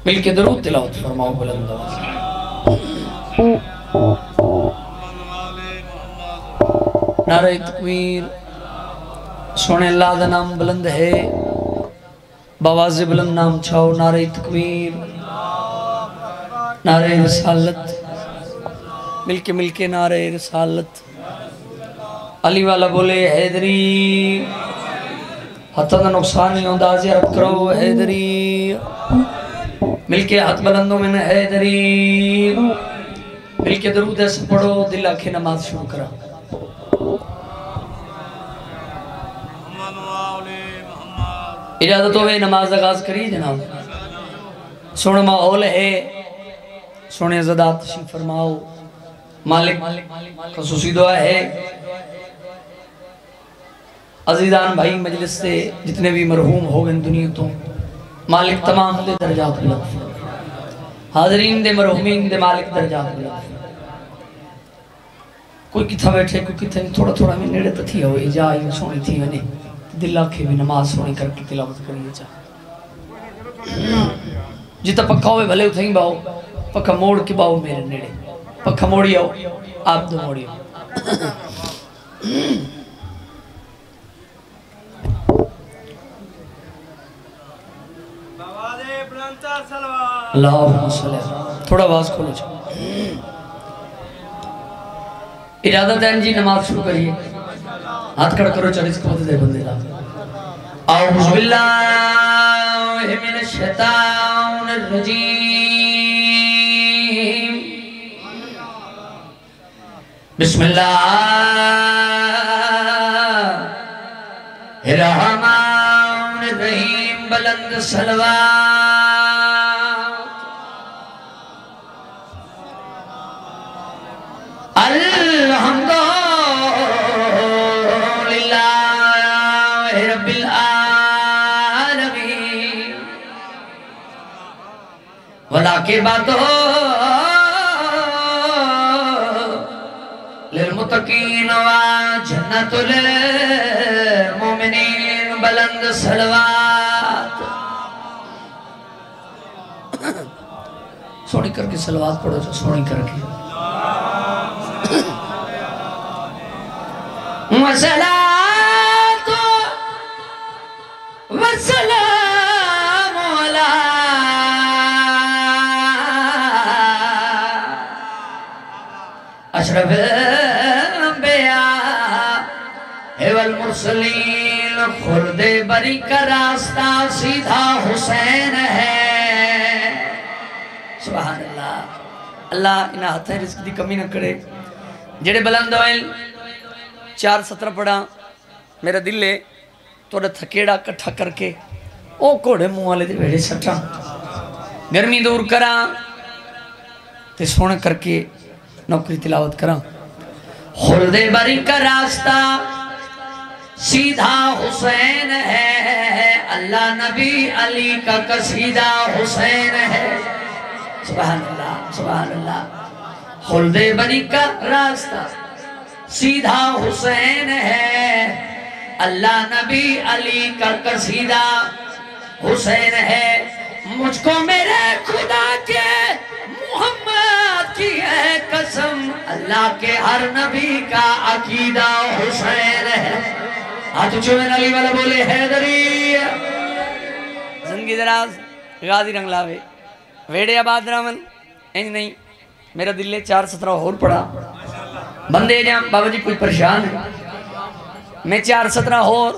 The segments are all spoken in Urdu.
مل کے درود تلاوت فرماؤ بلند آواز نعرہ تکبیر سونے اللہ دا نام بلند ہے بواز بلند نام چھاؤ نعرہ تکبیر نعرہ رسالت مل کے نعرہ رسالت علی والا بولے حیدری حتہ دا نقصانی ہوندہ زیارت کرو حیدری مل کے ہاتھ بلندوں میں حیدری مل کے درود ایسے پڑھو دل آنکھیں نماز شروع کرا اجازت ہوئے نماز آغاز کریے جناب سونے ماحول ہے سونے زدات تشریف فرماؤ مالک خصوصی دعا ہے عزیزان بھائی مجلس سے جتنے بھی مرحوم ہو گئے دنیا تو مالک تمام دے درجات بلند حاضرین دے مرحومین دے مالک درجات بلند کوئی کتھا بیٹھے کوئی کتھا تھوڑا تھوڑا میں نیڑے تھی ہوئے جائی سونی تھی ونے دل آکھے بھی نماز سونی کر کے تلاوت کریے چاہ جتا پکا ہوئے بھلے اتھیں باؤ پکا موڑ کے باؤ میرے نیڑے پکا موڑی آؤ آپ دو موڑی آؤ اللہم صلی اللہ تھوڑا آواز کھولو چھو اجازت ہے جی نماز شروع کریے ہاتھ کھڑا کرو چلیس کو دے بندے دا اعوذ باللہ من الشیطان الرجیم بسم اللہ الرحمن الرحیم بلند صلوات الحمد للہ رب العالمین ولا کے بعد للمتقین و جنت للمؤمنین بلند صلوات سونی کر کے صلوات پڑھو جو سونی کر کے وَصَلَاتُ وَالسَّلَامُ عَلَىٰ أَشْرَفِ الْأَنْبِيَاءِ وَالْمُرْسَلِينَ خُرْدِ بری کا راستہ سیدھا حسین ہے سبحان اللہ اللہ انہا ہاتھ ہے رزق دی کمی نہ کرے جڑے بلند ہوئے 4-17 پڑھا میرا دل لے توڑا تھکیڑا کٹھا کر کے او کوڑے موالے دے بیڑے سٹھا گرمی دور کرا تے سونے کر کے نوکری تلاوت کرا خلد بری کا راستہ سیدھا حسین ہے اللہ نبی علی کا قصیدہ حسین ہے سبحان اللہ خلد بری کا راستہ سیدھا حسین ہے اللہ نبی علی کا قصیدہ حسین ہے مجھ کو میرے خدا کے محمد کی ہے قسم اللہ کے ہر نبی کا عقیدہ حسین ہے ہاتھ چوین علی والا بولے حیدری زندگی دراز غازی رنگ لاوے ویڑے آباد رامن اینج نہیں میرا دل لے 4-17 اور پڑھا بندے جہاں بابا جی کوئی پریشان ہے میں 4-17 اور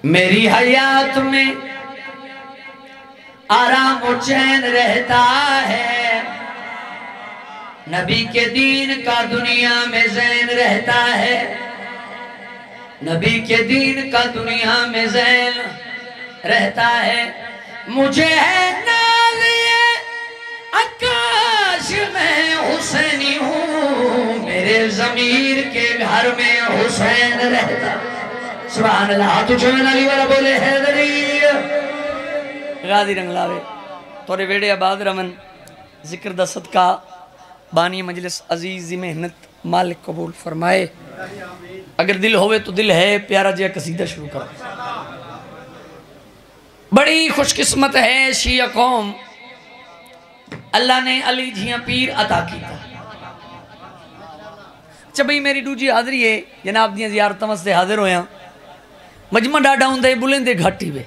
میری حیات میں آرام و چین رہتا ہے نبی کے دین کا دنیا میں زین رہتا ہے نبی کے دین کا دنیا میں زین رہتا ہے مجھے ہے نازیے عکاش میں حسینی ہوں میرے ضمیر کے گھر میں حسین رہتا سبحان اللہ ہاتھ چوین علی والا بولے حیدری غازی رنگ لاوے تورے ویڑے آباد رمن ذکر دا صدقہ بانی مجلس عزیزی محنت مالک قبول فرمائے اگر دل ہوئے تو دل ہے پیارا جیا قصیدہ شروع کرو بڑی خوش قسمت ہے شیعہ قوم، اللہ نے علی جیاں پیر عطا کیتا۔ چبئی میری دوجی حاضری ہے، جناب دیاں زیارتاں واسطے حاضر ہویا، مجمع ڈاڈا ہوں دے بلیں دے گھاٹی وے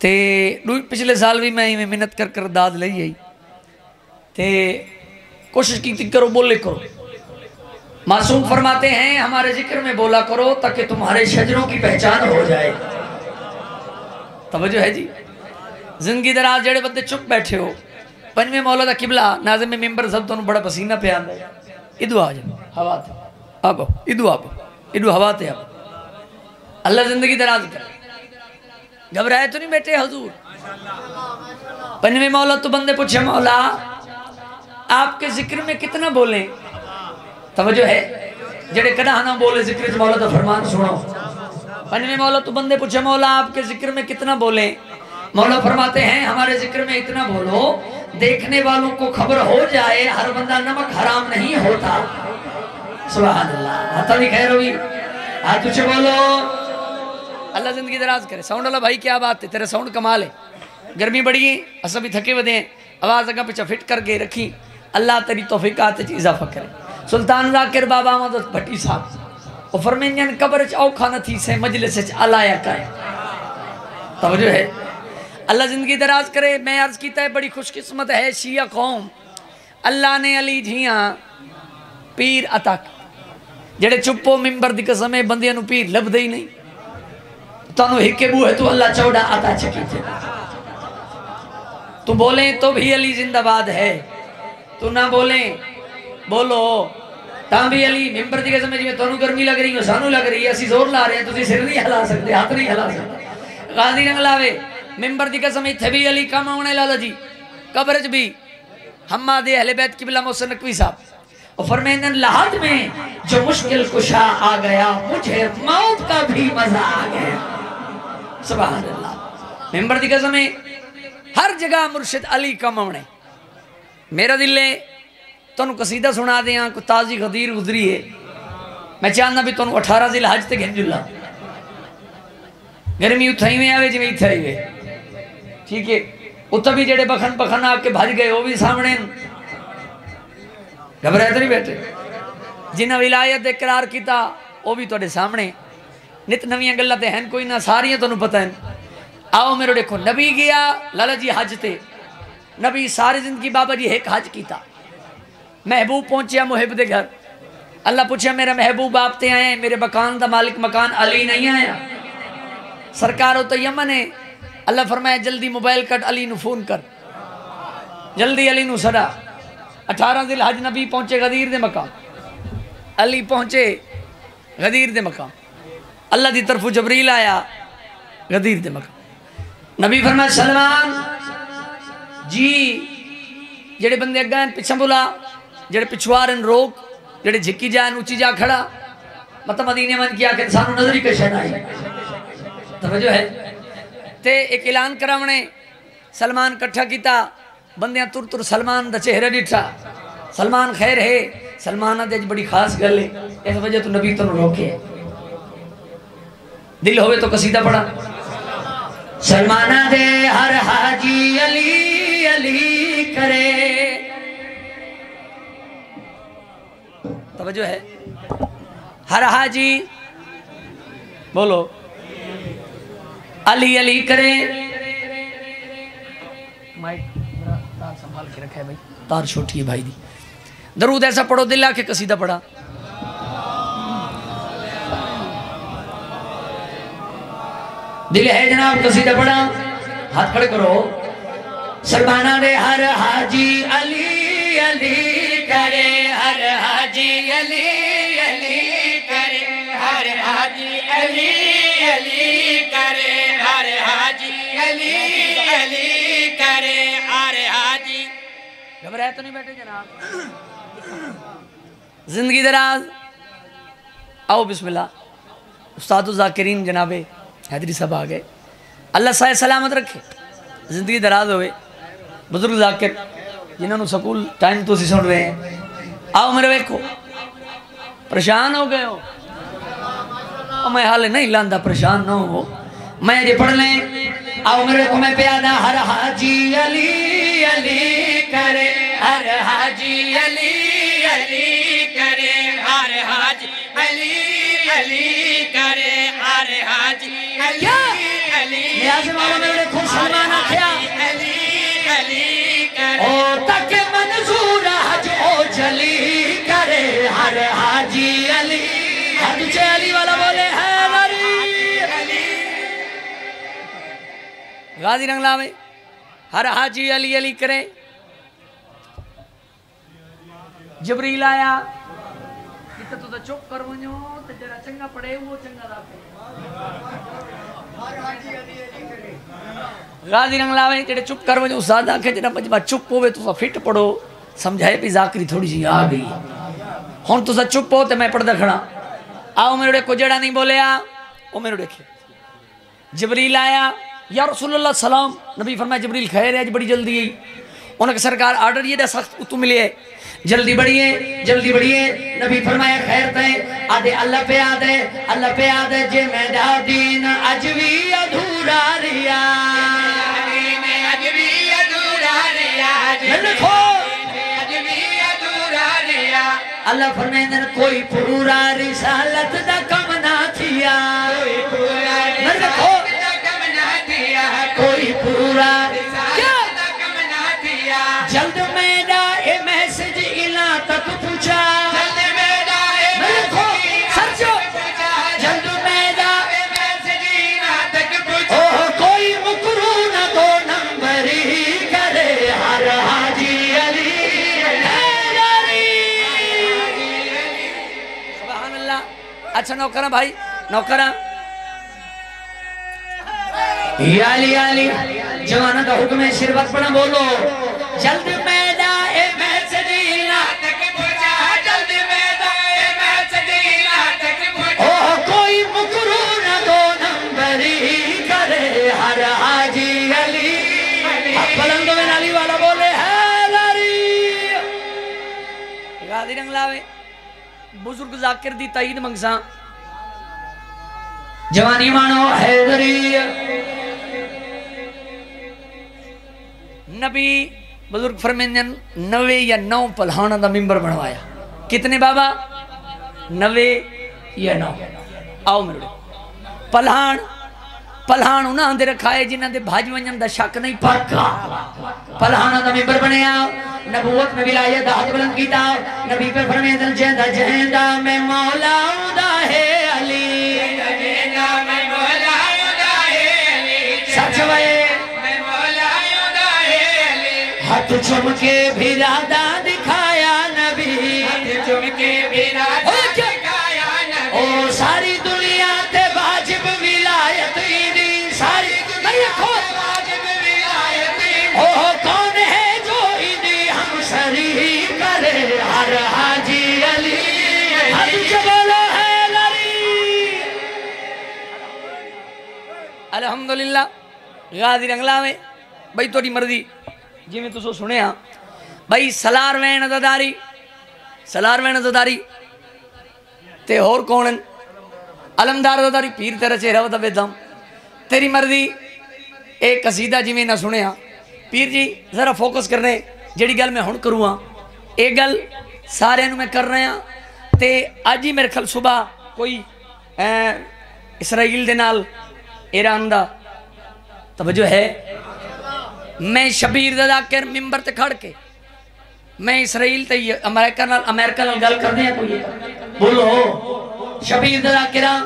تے پچھلے سال بھی میں ہی منت کر کر داد لئی ہے تے کوشش کی کرو بولے کرو۔ معصوم فرماتے ہیں ہمارے ذکر میں بولا کرو تاکہ تمہارے شجروں کی پہچان ہو جائے۔ توجہ ہے جی، زندگی دراز جڑے بندے چپ بیٹھے ہو، پنجویں مولا دا قبلہ ناظم ممبر سب تو بڑا پسینہ پہ آندہ ہے، ادو آ جاؤ ہوا تے آبو، ادو ہوا تے آبو۔ اللہ زندگی دراز کرے، گھبرائے تو نہیں بیٹھے حضور؟ پنجویں مولا تو بندے پوچھے مولا آپ کے ذکر میں کتنا بولیں؟ توجہ ہے، جڑے کدہ نہ بولے ذکر سے مولا تو فرمان سنو۔ پنجویں مولا تو بندے پوچھے مولا آپ کے ذکر میں کتنا بولیں؟ مولا فرماتے ہیں ہمارے ذکر میں اتنا بولو دیکھنے والوں کو خبر ہو جائے ہر بندہ نمک حرام نہیں ہوتا۔ سبحان اللہ، ہاتھا بھی خیر ہوئی، ہاتھ تجھے بولو۔ اللہ زندگی دراز کرے۔ ساؤنڈ اللہ بھائی کیا بات ہے، تیرے ساؤنڈ کمال ہے، گرمی بڑی ہے، اسا بھی تھکے ودے ہیں، آواز اگا پچھا فٹ کر کے رکھی، اللہ تیری توفیقات چیز اضافہ کرے۔ سلطان ذاکر بابا مدد بھٹی صاحب وہ فرمین جن قبر اوکھا نہ تھی سے مجلس علایا کرے۔ توجہ ہے، اللہ زندگی دراز کرے۔ میں عرض کیتا ہے بڑی خوش قسمت ہے شیعہ قوم، اللہ نے علی جھیاں پیر عطا کی۔ جڑے چپو ممبر دی قسمیں بندیاں نو پیر لب دے ہی نہیں، تانو ہکے بو ہے تو اللہ چوڑا عطا چکی تھے۔ تو بولیں تو بھی علی زندہ باد ہے، تو نہ بولیں بولو تاں بھی علی ممبر دی قسمیں جی میں تانو گرمی لگ رہی ہوں سانو لگ رہی ہے، اسی زور لا رہے ہیں، تسی سر نہیں ہلا سکتے، ہاتھ نہیں ہلا سکتے۔ غازی رنگ لاوے ممبر دی قسم اتھے بھی علی کام ہونے لالا جی، قبرج بھی حماد اہل بیت قبلہ محسن نقوی صاحب اور فرمین لحد میں جو مشکل کشا آ گیا مجھے موت کا بھی مزہ آ گیا۔ سبحان اللہ، ممبر دی قسم ہر جگہ مرشد علی کام ہونے۔ میرا دل ہے تو قصیدہ سنا دیاں کو تازی غدیر گزری ہے، میں چاہنا بھی تو 18 ذی الحج تے گھن جلا گرمی اتھائی میں آوے جی میں اتھائی میں ٹھیک ہے، اتھا بھی جڑے بخن آپ کے بھاج گئے وہ بھی سامنے گھبرائے تو نہیں بیٹھے، جنہ ولایت اقرار کیتا وہ بھی توڑے سامنے، نت نویاں گلہ تے ہیں کوئی نہ ساریاں تو پتہ ہیں۔ آؤ میرے دیکھو نبی گیا لالا جی حج تے، نبی ساری زندگی بابا جی ایک حج کیتا، محبوب پہنچیا محب دے گھر، اللہ پوچھا میرا محبوب آپ تے آئے، میرے مکان دا مالک مکان علی نہیں آیا، سرکار ہوتا یمن ہے، اللہ فرمایا جلدی موبائل کٹ علی نو فون کر، جلدی علی نو صدا۔ 18 ذی الحج نبی پہنچے غدیر دے مقام، علی پہنچے غدیر دے مقام، اللہ دی طرف جبریل آیا غدیر دے مقام، نبی فرمایا سلمان جی جڑے بندے اگائیں پچھا بولا، جڑے پچھوارن روک، جڑے جھکی جائیں اونچی جا کھڑا، مطلب مدینے من کیا کہ انسانو نظری کشن آئی۔ توجہ ہے تے ایک اعلان کراونے، سلمان کٹھا کیتا، بندیاں تر تر سلمان دا چہرہ ڈٹھا، سلمان خیر ہے، سلمان دے بڑی خاص گل ہے، اس وجہ تو نبی تو روکے، دل ہوئے تو قصیدہ پڑھا، سلمانہ دے ہر حاجی علی علی کرے۔ توجہ ہے، ہر حاجی بولو علی علی کرے۔ مائک تار سنبھال کے رکھا ہے بھائی، تار چھوٹی ہے بھائی دی، درود ایسا پڑھو دل آ کے قصیدہ پڑھا۔ دل ہے جناب قصیدہ پڑھا، ہاتھ کھڑے کرو، سلمانہ دے ہر حاجی علی علی کرے، ہر حاجی علی علی کرے، ہر حاجی علی علی کرے، ہر حاجی علی علی کرے، ہر حاجی۔ گھبرائے تو نہیں بیٹھے جناب؟ زندگی دراز، آؤ بسم اللہ، استاد الذاکرین جناب حیدری صاحب آگئے، اللہ سائے سلامت رکھے، زندگی دراز ہوئے، بزرگ ذاکر جنہوں نے سکول ٹائم تو سی سن رہے ہیں، آؤ میرے ویکھو، پریشان ہو گئے ہو، میں حال نہیں لاندہ پریشان نہ ہو، میں یہ پڑھ لیں آؤ میرے کو میں پیادا ہر حاجی علی علی کرے ہر حاجی علی علی کرے ہر حاجی علی علی کرے ہر حاجی علی علی نیاز مولا میرے خوش سلمان آخیا علی علی کرے اور تک منظور حج او جلی کرے ہر حاجی علی حج علی والا بولے ہے غازی رنگلا میں ہر حاجی علی علی کرے جبریل آیا کتا تو چپ کر ونجو تے جڑا چنگا پڑھے وہ چنگا دا کرے ہر حاجی علی علی کرے غازی رنگلا میں جڑے چپ کر ونجو استاد آکھے جڑا بجبا چپ ہوے تو فٹ پڑھو سمجھائے بھی ذاکری تھوڑی سی آ گئی ہن تو چپ ہو تے میں پڑھدا کھڑا آؤ میرے کو جڑا نہیں بولیا او میرے دیکھے جبریل آیا یا رسول اللہ سلام نبی فرمایا جبریل خیر ہے بڑی جلدی ہے انہوں نے سرکار آرڈر یہ دا سخت تو ملے جلدی بڑھئے نبی فرمایا خیر تے آدھے اللہ پہ آدھے جے میں دا دین اجوی ادھورا ریا اللہ فرمائے دن کوئی پورا رسالت دا کم نہ تھیا کوئی پورا جلد میڈا اے میسج الہ تک پوچھا جلد میڈا اے میسج الہ تک پوچھا کوئی مکرون دو نمبری کرے ہر حاجی علی سبحان اللہ اچھا نوکرہ بھائی نوکرہ یا علی جوانہ کا حکم ہے شروعات پڑھا بولو جلد میدہ اے میسج الہ تک پہنچا جلد میدہ اے میسج الہ تک پہنچا کوئی مکرون دو نمبری کرے ہر حاجی علی بلندوں میں علی والا بولے ہے علی غازی رنگلاوے بزرگ ذاکر دی تائید منگساں جوانی مانو حیدری نبی بزرگ فرمیندن 9 یا 9 پلہانا دا ممبر بنوایا کتنے بابا 9 یا 9 آؤ میرے پلہان انہاں دے رکھائے جنہاں دے بھاج ونجن دا شک نہیں پکا پلہانا دا ممبر بنیا نبوت میں ولایت ہاتھ بلند کیتا نبی پر فرمیندن جہندہ میں مولا دا ہے علی سچ وے ہاتھ چم کے بھی رادہ دکھایا نبی ہاتھ چم کے بھی رادہ دکھایا نبی ساری دنیا تے واجب ولایت دی ساری دنیا تے واجب ولایت دی کون ہے جو دی ہم سری کرے ہر حاجی علی ہاتھ چبولا ہے علی الحمدللہ غازی رنگلا میں بھائی توڑی مرضی جی میں تو سو سنے ہاں بھائی سلار وین ازداری تے اور کونن علمدار ازداری پیر تیرا چہرہ ہوتا بیدام تیری مرضی ایک قصیدہ جی میں نہ سنے ہاں پیر جی ذرا فوکس کرنے جڑی گل میں ہون کروں ہاں ایک گل سارے انہوں میں کر رہے ہیں تے آج ہی میرے خل صبح کوئی اسرائیل دے نال ایران دا توجہ ہے میں شبیر ذاکر ممبر تے کھڑ کے میں اسرائیل تے امریکہ نال گل کر دیں کوئی بولو شبیر ذاکرہ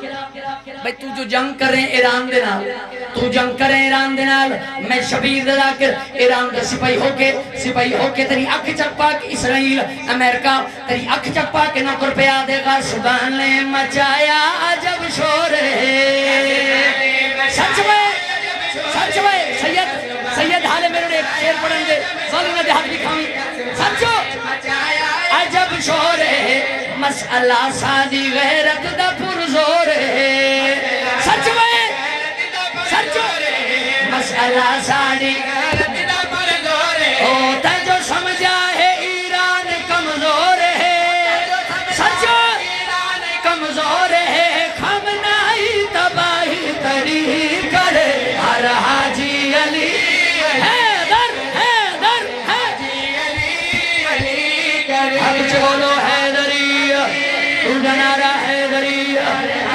بھئی تو جو جنگ کر رہے ہیں ایران دے نال تو جنگ کر رہے ہیں ایران دے نال میں شبیر ذاکر ایران دے سپاہی ہو کے تیری اکھ چپا کے اسرائیل امریکہ تیری اکھ چپا کے نوکر پہ آدھے گا سبحان نے مچایا عجب شور ہے سچ میں سید حالے میرے ایک شیر پڑھیں گے ظالم نے دیہات بھی کھامی سچو عجب شور ہے مسئلہ سادی غیرت دا پرزور ہے سچ میں سچو مسئلہ سادی غیرت دا پرزور ہے تا جو سمجھا ہے ایران کمزور ہے سچو کمزور ہے خامنائی تباہی تری کرے ہر حاجی نعرہ حیدری،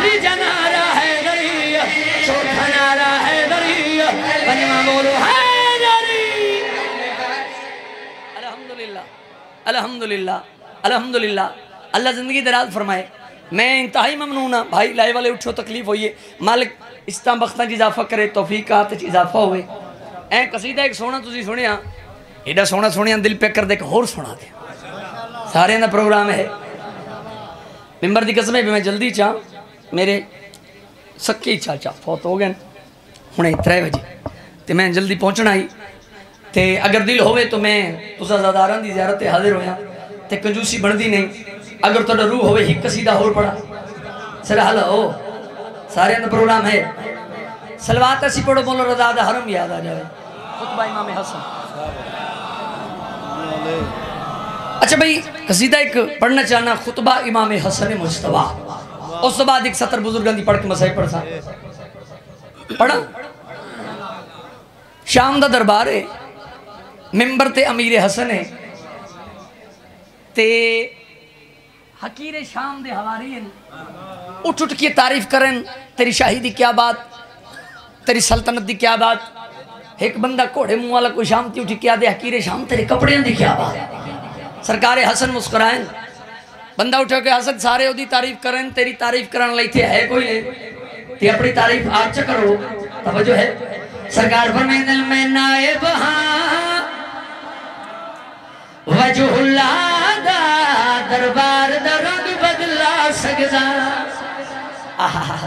تیجا نعرہ حیدری، چوتھا نعرہ حیدری، پنجواں بولو حیدری۔ الحمدللہ الحمدللہ الحمدللہ، اللہ زندگی دراز فرمائے۔ میں انتہائی ممنون ہاں بھائی لائے والے اٹھو تکلیف ہوئی ہے، مالک اس طرح بختاں چ اضافہ کرے، توفیقات چ اضافہ ہوئے۔ اے قصیدہ ایک سونا تسی سنیا، ایڈا سونا سنیا دل پہ کر دے کہ اور سنا دے، سارے اندر پروگرام ہے۔ ممبر دی قسمیں بھی میں جلدی چاہ، میرے سکی چاچا فوت ہو گئے ہنے 3 بجے تے میں جلدی پہنچنا ہی تے اگر دل ہوئے تو میں تسا زاداران دی زیارت حاضر ہویا تے کنجوسی بندی نہیں، اگر تو روح ہوئے ہی قصیدہ اور پڑھا سرحال ہو، سارے اندر پروگرام ہے۔ سلوات ایسی پڑھو بولو رضا دا حرم یاد آ جائے، خطبہ امام حسن۔ اچھا بھئی قصیدہ ایک پڑھنا چاہنا، خطبہ امام حسن مجتبیٰ، اس بعد ایک سطر بزرگان دی پڑھ کے مسائل پڑھ سا پڑھا۔ شام دا دربار ہے، ممبر تے امیر حسن ہے تے حقیر شام دے حواری ہیں، اٹھ اٹھ کے تعریف کریں تیری شاہی دی کیا بات، تیری سلطنت دی کیا بات۔ ایک بندہ کوڑے منہ والا کوئی شام تی اٹھ کیا دے حقیر شام تیرے کپڑے دی کیا بات۔ سرکار حسن مسکرائیں، بندہ اٹھو کہ حسن سارے دی تعریف کریں، تیری تعریف کرن لئی تھے ہے کوئی نہیں، تی اپنی تعریف آج چا کرو، توجہ ہے۔ سرکار فرمائیں دل میں نائب ہاں وجہ اللہ دا دربار دا رنگ بدلا سکتا۔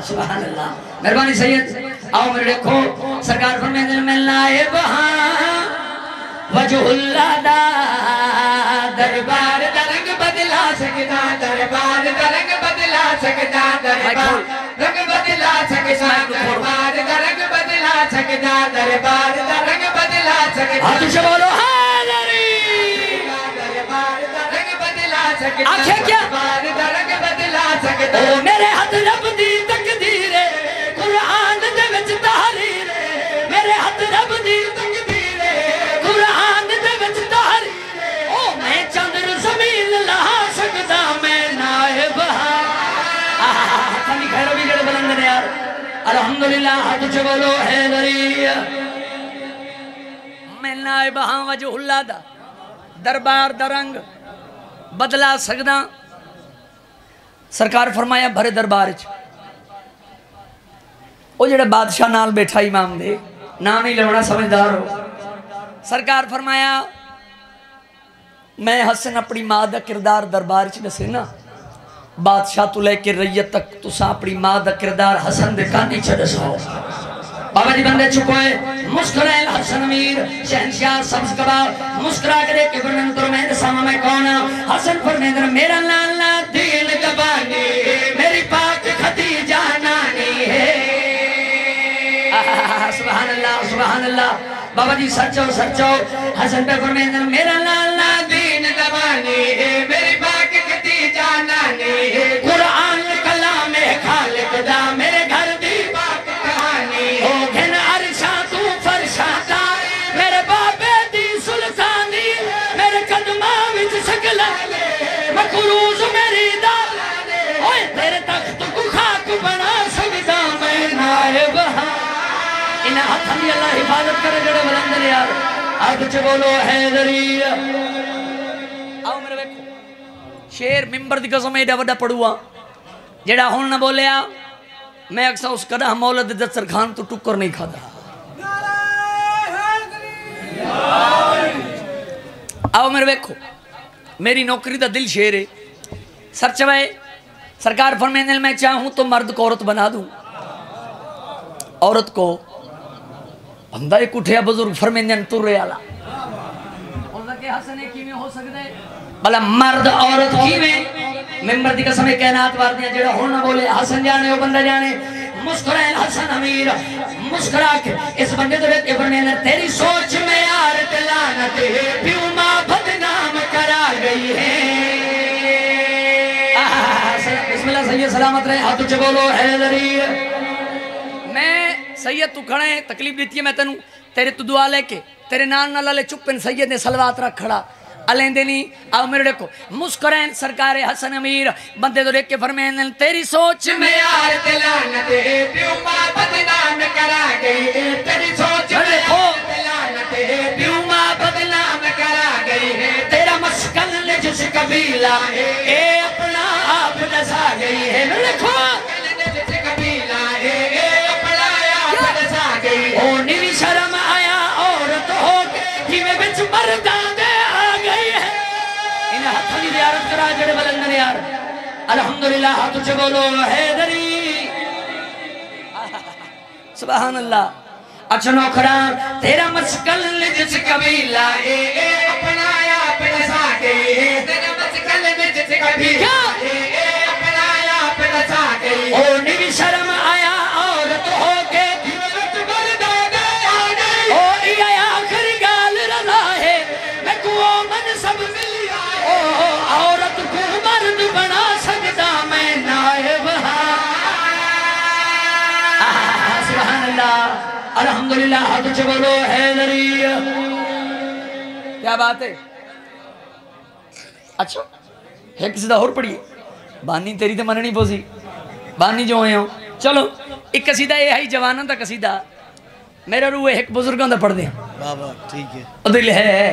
سبحان اللہ، مہربانی سید آؤ میرے دیکھو، سرکار فرمائیں دل میں نائب ہاں وجہ اللہ دا دربار دا رنگ بدلا سکتا، دربار دا رنگ بدلا سکتا، دربار رنگ بدلا سکتا، دربار دا رنگ بدلا سکتا، دربار دا رنگ بدلا سکتا۔ ہاتھ سے بولو حیدری، دربار دا رنگ بدلا سکتا، آنکھیں کیا؟ دربار دا رنگ بدلا سکتا۔ او میرے ہاتھ رب دی تقدیر ہے، قرآن دے وچ تحریر ہے، میرے ہاتھ رب دی تقدیر ہے، قرآن دے وچ تحریر ہے۔ او میں چندر زمین لہا سکتا، میں نائب ہاں۔ ہاتھانی خیرہ بھی جڑے بلند نے یار، الحمدللہ ہاتھ سے بولو حیدری۔ میں نائب ہاں وجہ اللہ دا دربار دا رنگ بدلا سکدا۔ سرکار فرمایا بھرے دربار چ او جڑے بادشاہ نال بیٹھا امام دے نام ہی لونا سمجھدار ہو۔ سرکار فرمایا میں حسن اپنی ماں دا کردار دربار چ دسے نا، بادشاہ تو لے کے ریت تک تسا اپنی ماں دا کردار حسن دے کانی چ دسو۔ بابا جی بندے چکوئے مسکرائے حسن امیر شہنشاہ سبز کبا مسکرا کے دیکھ کے فرمین تو میں دسامہ میں کون حسن فرمین میرا لالا دین گبانی میری پاک خدیجہ نانی ہے۔ سبحان اللہ سبحان اللہ، بابا جی سچو سچو۔ حسن پہ فرمین میرا لالا دین گبانی میری پاک خدیجہ نانی ہے، قرآن کلام خالق دا میرے گھر دی پاک کہانی ہو، گھن عرشاں تو فرشاتا میرے بابے دی سلطانی، میرے قدماں وچ سکلا مقروض میری دالانے، اوہ تیرے تخت کو خاک بنا سکتا میں نائب ہاں۔ انہیں ہاتھ ہمیں اللہ حفاظت کرے جڑے بلند نے یار، آج چھ بولو حیدری۔ آؤ میرے بیکھو شیر ممبر دی قسم ایڈا وڈا پڑھوا جڑا ہون نہ بولیا میں اکسا اس قدہ مولد دستر خان تو ٹکر نہیں کھادا۔ آؤ میرے بیکھو میری نوکری دا دل شیر ہے، سر چوائے سرکار فرمائے میں چاہوں تو مرد کو عورت بنا دوں، عورت کو بندہ ایک اٹھیا بزرگ فرمائے تر رہے آلہ اور کہ حسن ایک ہی میں ہو سکتا ہے بلا مرد عورت کی میں ممبر دی قسم کائنات وار دیا جڑا ہون نہ بولے حسن جانے وہ بندہ جانے مسکرائے حسن امیر مسکرا کے اس بندے تو بیٹے فرمائے تیری سوچ میں یار تلانت ہے پیوں ماں بدنام کرا گئی ہے۔ بسم اللہ سید سلامت رہے ہاتھو چھ بولو حیدری۔ میں سید تو کھڑے تکلیف دیتی ہے میں تنوں تیرے تو دعا لے کے تیرے نان نہ لے چپن سید نے سلوات رکھ کھڑا الیندے نہیں آؤ میرے دیکھو مسکرین سرکار حسن امیر بندے تو دیکھ کے فرمائیں تیری سوچ میں یار دلانت ہے پیو ماں بدنام کرا گئی ہے تیری سوچ میں دلانت ہے پیو ماں بدنام کرا گئی ہے تیرا مسکن جس قبیلہ ہے اے اپنا آپ دسا گئی ہے میرے دیکھو جس قبیلہ ہے اے اپنا آپ دسا گئی ہے او نیوی شرم آیا عورت ہو کے کہ میں بچ مردان دے آ گئی ہے انہیں ہاتھوں کی زیارت کرا جڑے بلندن یار الحمدللہ ہاتھوں سے بولو حیدری سبحان اللہ اچھا نوکران تیرا مسکن جس قبیلہ اے اپنا آپ دسا گئی ہے تیرا مسکن جس قبیلہ ہے اے اپنا آپ دسا گئی ہے او نیوی شرم آیا عورت ہو کے او ای آخر گال رضا ہے میں کو منصب ملی آئے او عورت کو مرد بنا سکتا میں نائب سبحان اللہ الحمدللہ ہاتھ سے بولو حیدری کیا بات ہے اچھا ایک قصیدہ اور پڑھیے بانی تیری تو مننی پوسی بانی جو ہوئے ہوں چلو ایک قصیدہ یہ ہے جوانوں تا قصیدہ میرا روح ایک بزرگوں دا پڑھ دیں بابا ٹھیک ہے دل ہے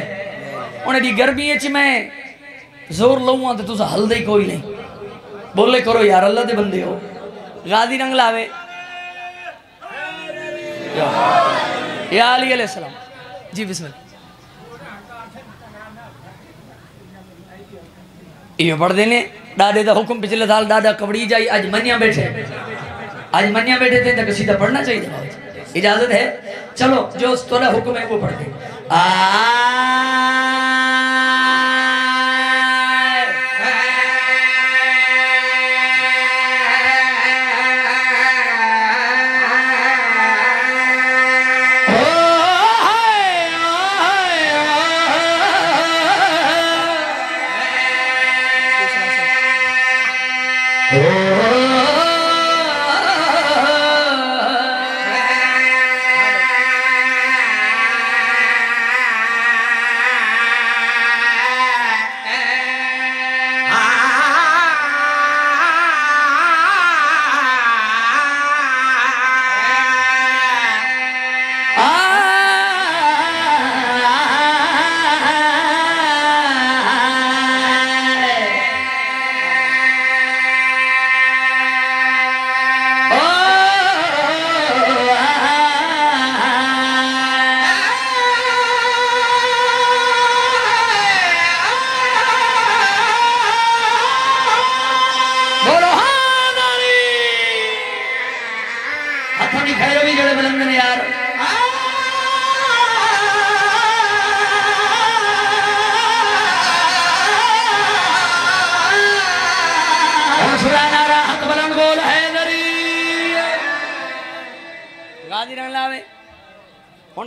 انہیں دی گرمی اچھی میں زور لوں آتے تو سا حل دے کوئی نہیں بولے کرو یار اللہ دے بندے ہو غازی رنگ لاوے یا علی علیہ السلام جی بسم اللہ یہ پڑھ دینے ڈاڈے دا حکم پچھلے سال ڈاڈا کبڑی جائی آج منیاں بیٹھے تھے تو قصیدہ پڑھنا چاہیے اجازت ہے چلو جو اس طرح حکم ہے وہ پڑھ دیں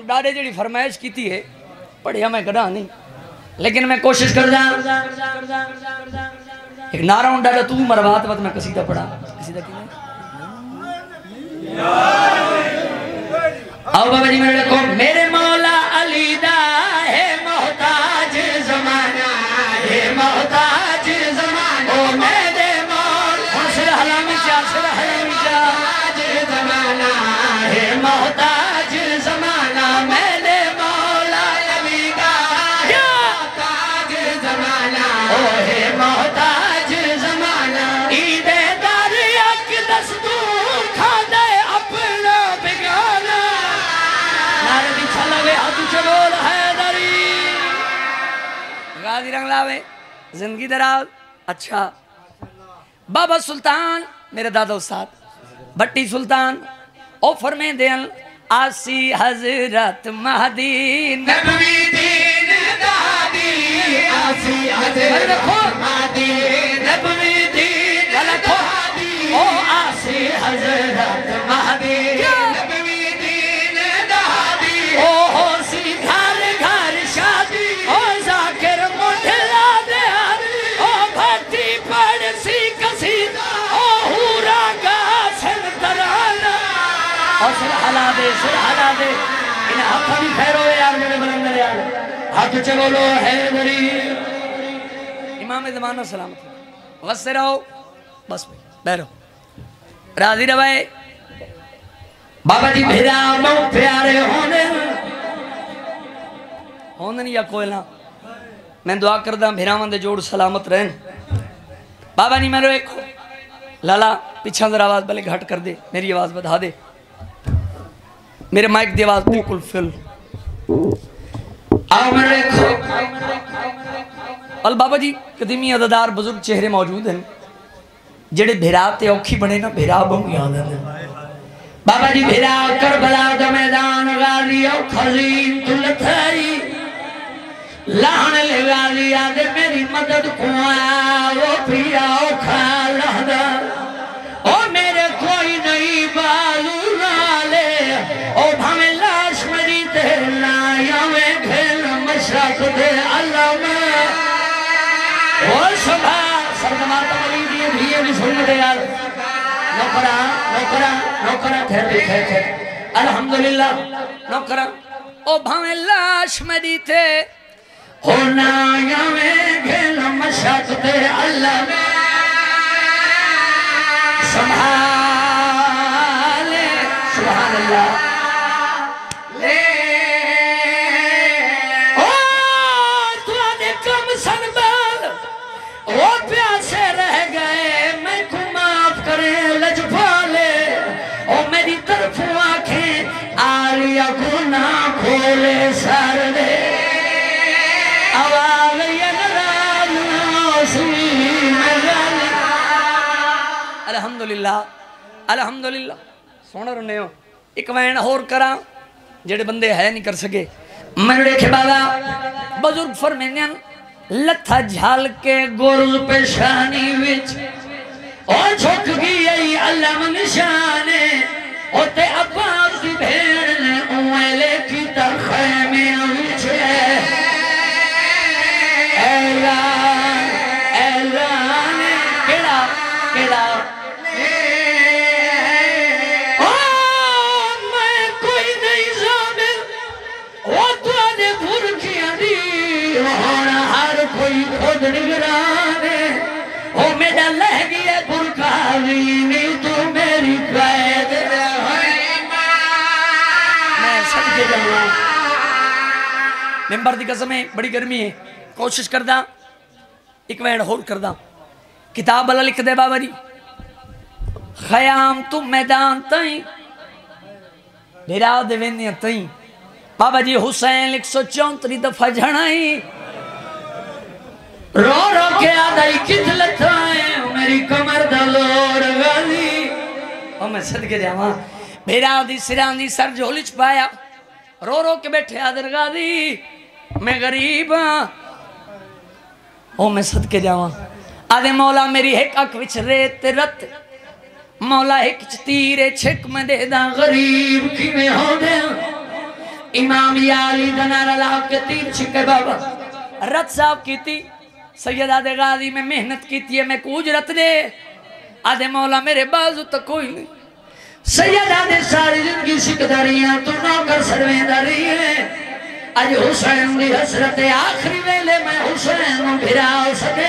ڈاڈے جڑی فرمائش کیتی ہے پڑھیا میں کڑا نہیں لیکن میں کوشش کر جاں ایک نعرہ ہوں ڈاڈا تو مروات وقت میں قصیدہ پڑھا قصیدہ کی آؤ بابا جی میرے کو میرے مولا علی دا ہے محتاج زمانہ ہے محتاج زمانہ او میرے مولا سر حلامی چاہ زمانہ ہے محتاج زمانہ میرے مولا علی دا ہے محتاج زمانہ او ہے محتاج زمانہ عید دار یک دستور کھا دے اپنا بگانا نعرہ بھی چھلا گئے ہاتھو چلول حیدری غازی رنگ لاوے زندگی دراز اچھا بابا سلطان میرے دادا استاد بھٹی سلطان او فرمیں دین آسی حضرت مہدی نبوی دین دادی آسی حضرت مہدی نبوی دین دادی او آسی حضرت مہدی نبوی دین دادی او ہو سی گھر گھر شادی او ذاکر مٹھلا دے او بھٹی پڑھ سی قصیدہ او ہورا گا سن ترانا اور سر حلا دے ہاتھ بھی خیر ہوئے یار میرے بلند یار ہاتھ چے بولو حیدری امام زمانہ سلامت غصے رہو بس بیرو راضی روائے بابا جی بھیرا بہت پیارے ہونے یا کوئی نہ میں دعا کردہ بھیراوان دے جوڑ سلامت رہن بابا نہیں میں رو ایک لالا پیچھا ذرا آواز بلے گھٹ کر دے میری آواز بدھا دے میرے مائک دی آواز بالکل فل آؤ میں رو ایک بابا جی قدیمی عددار بزرگ چہرے موجود ہیں جڑے بھیرا تے اوکھی بنے نا بھیرا بہت یاد ہیں بابا جی بھیرا کربلا دا میدان غالی او خزین تلتھائی لہن لے غالی آدھے میری مدد کو آیا وہ پھیا او کھالا دا او میرے کوئی نہیں بازو نالے او بھامے لاش میری تیرنا یا میں گھل مشرق دے اللہ میں او شبہ سردمات علی دیئے بھیئے بھی سن دے یار نوکرہ ٹھہر دے الحمدللہ نوکرہ او بھامے لاش میری تے ہونا یا میں گھل مشرق دے اللہ میں سبحالے سبحان اللہ لے او تو آنے کم سنبال وہ پیاسے رہ گئے میں کو معاف کرے لجپالے او میری طرف آنکھیں آلیا گناہ کھولے سار دے آواز ینرال ناسیم غالی الحمدللہ الحمدللہ سونا رہنے ہو ایک وین اور کرا جڑے بندے ہے نہیں کر سکے منڈے کے بادا بزرگ فرمینیاں لتھا جھال کے گورز پیشانی وچ اور چھک گئی علم نشانے ہوتے عباس دی بھیڑ نے اویلے کی ترخیمے وچ اعلان کیڑا کیڑا میں کوئی نہیں زامل وہ تو آنے بھرکیاں دی ہونا ہر کوئی خود نگرانے وہ میرا لہ گیا برکاوی نہیں تو میری قید میں صدقے جاؤں ممبر دی قسم ہے بڑی گرمی ہے کوشش کردہ ایک وین ہور کردہ کتاب اللہ لکھ دے بابا جی خیام تو میدان تائیں بھیرا دے وینیاں تائیں بابا جی حسین 134 دفعہ جھڑائیں رو رو کے آدھائی کت لتھائیں میری کمر دلور غالی اور میں صدقے جاواں بھیرا دی سران دی سر جھولچ پایا رو رو کے بیٹھے آدھر غالی میں غریب ہاں او میں صدقے جاواں آدھے مولا میری ایک اک وچ ریت رت مولا ایک تیرے چھک میں دے دا غریب کی میں ہو دے امام یالی دنار اللہ کے تیر چھکے بابا رت صاحب کی تھی سید آدھے غازی میں محنت کی تھی میں کوج رت دے آدھے مولا میرے بازو تک کوئی نہیں سید آدھے ساری زندگی سکداریاں تو نوکر سرویں داری ہے آج حسین دی حسرت آخری ویلے میں حسین بھراؤ سکے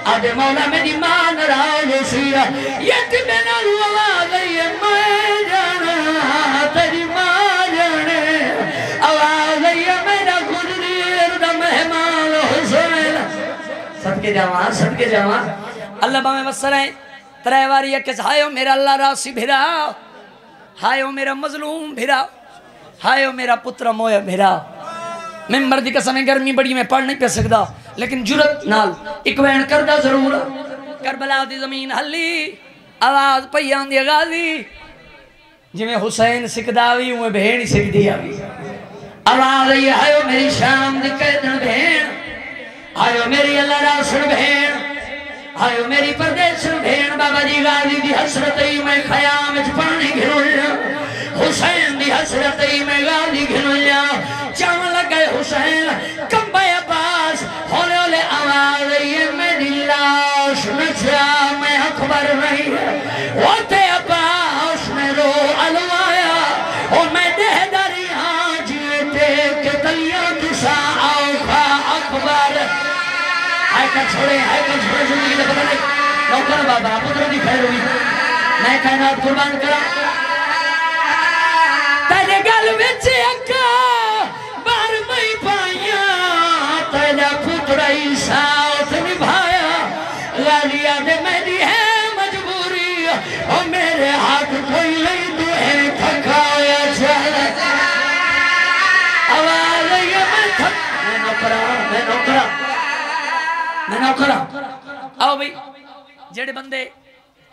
آدھے مولا میری ماں نراؤ سیرہ یتیمین رولا گئی میں جانا تیری ماں جانے آواز گئی میرا گزریر دا مہمان حسین صدقے جاواں اللہ با میں بسر ہیں ترائے واری اکس ہائیو میرا اللہ راسی بھرا ہائیو میرا مظلوم بھرا ہائیو میرا پتر مویا بھرا ممبر دی قسمیں گرمی بڑی میں پڑھ نہیں پہ سکتا لیکن جرت نال ایک وین کردہ ضرور کربلا دی زمین حلی آواز پیان دی غازی جی میں حسین سکداوی ہوں بہن سکدی آوی آواز یہ ہائیو میری شام دی قیدن بہن ہائیو میری اللہ راسن بہن ہائیو میری پردیسن بہن بابا جی غازی دی حسرتی میں خیام اچ پانی گھنویا حسین دی حسرتی میں غازی گھنویا چاون لگے حسین کمبے عباس ہولے ہولے آواز یہ میری لاش نچا میں اکبر نہیں ہے ہوتے عباس میں رو علوایا اور میں دہ داری ہاں کر چھوڑے زندگی دے پتہ نہیں نوکر بابا پتر دی خیر ہوئی میں کائنات قربان کرا تیرے گل وچ اکا بار میں پائیا تیرا پتر ساتھ نبھایا غالیا دے میری ہے مجبوری او میرے ہاتھ کوئی لئی تو ہے تھکایا چل آواز یہ میں نوکرہ آؤ بھئی جڑے بندے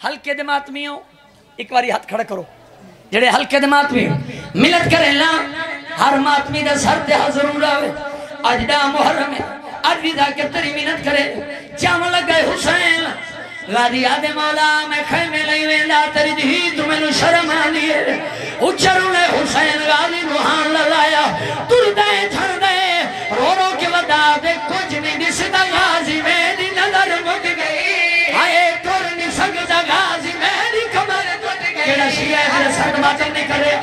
ہلکے دے ماتمی ہو ایک باری ہاتھ کھڑا کرو جڑے ہلکے دے ماتمی ہو ملت کریں لا ہر ماتمی دے سر تے ضرور آوے آج دا محرم ہے آج بھی دا کے تری ملت کرے چاول لگائے حسین غادی آدھے مولا میں خیمے لئی ویندہ تری دھی تمہیں نو شرم آلیے اچھروں نے حسین غادی روحان للایا تر دائے چھڑ دائے رو رو کے ودا دے کچھ نہیں دستا غازی میری نظر مک گئی آئے تر نہیں سکتا غازی میری کمر ٹوٹ گئی کیڑا شیعہ میرے سرد ماتم نہیں کرے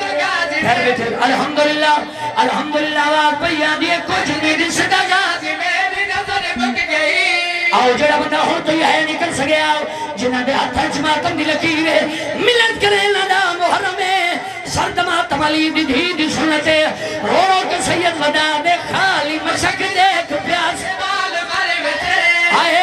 پھر بیٹھے الحمدللہ آواز پہیا دیے کچھ نہیں دستا غازی میری نظر مک گئی آؤ جڑا بندہ ہو تو یہ ہے نکل سکے آؤ جنہ دے ہاتھ ہنچ ماتم دی لکیرے ملت کرے لنا محرم ہے سرد ماتم علی دی دھی دی سنتے رو رو کے سید ودا دے خالی مشک دیکھ پیاس بال مارے بیٹھے آئے